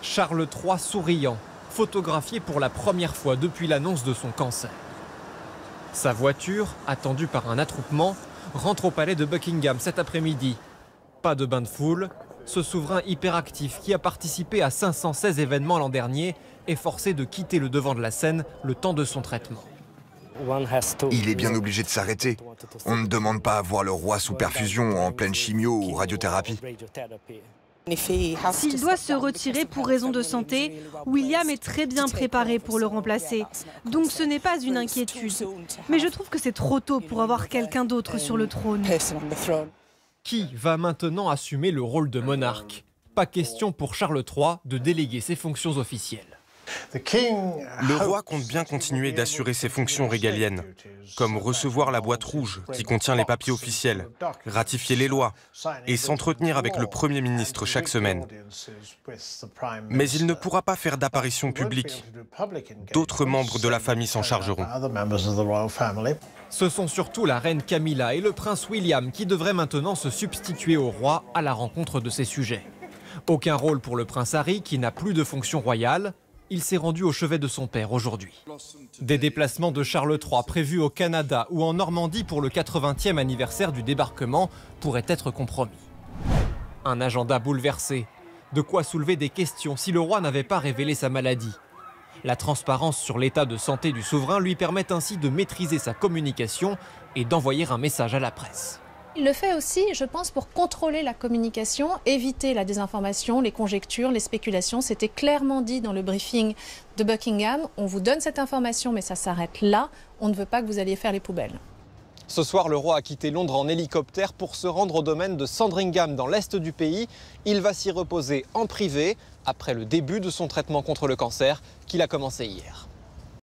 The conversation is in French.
Charles III souriant, photographié pour la première fois depuis l'annonce de son cancer. Sa voiture, attendue par un attroupement, rentre au palais de Buckingham cet après-midi. Pas de bain de foule, ce souverain hyperactif qui a participé à 516 événements l'an dernier est forcé de quitter le devant de la scène le temps de son traitement. Il est bien obligé de s'arrêter. On ne demande pas à voir le roi sous perfusion, en pleine chimio ou radiothérapie. S'il doit se retirer pour raison de santé, William est très bien préparé pour le remplacer. Donc ce n'est pas une inquiétude. Mais je trouve que c'est trop tôt pour avoir quelqu'un d'autre sur le trône. Qui va maintenant assumer le rôle de monarque? Pas question pour Charles III de déléguer ses fonctions officielles. Le roi compte bien continuer d'assurer ses fonctions régaliennes, comme recevoir la boîte rouge qui contient les papiers officiels, ratifier les lois et s'entretenir avec le Premier ministre chaque semaine. Mais il ne pourra pas faire d'apparition publique. D'autres membres de la famille s'en chargeront. Ce sont surtout la reine Camilla et le prince William qui devraient maintenant se substituer au roi à la rencontre de ses sujets. Aucun rôle pour le prince Harry qui n'a plus de fonction royale. Il s'est rendu au chevet de son père aujourd'hui. Des déplacements de Charles III prévus au Canada ou en Normandie pour le 80e anniversaire du débarquement pourraient être compromis. Un agenda bouleversé. De quoi soulever des questions si le roi n'avait pas révélé sa maladie. La transparence sur l'état de santé du souverain lui permet ainsi de maîtriser sa communication et d'envoyer un message à la presse. Il le fait aussi, je pense, pour contrôler la communication, éviter la désinformation, les conjectures, les spéculations. C'était clairement dit dans le briefing de Buckingham. On vous donne cette information, mais ça s'arrête là. On ne veut pas que vous alliez faire les poubelles. Ce soir, le roi a quitté Londres en hélicoptère pour se rendre au domaine de Sandringham dans l'est du pays. Il va s'y reposer en privé après le début de son traitement contre le cancer qu'il a commencé hier.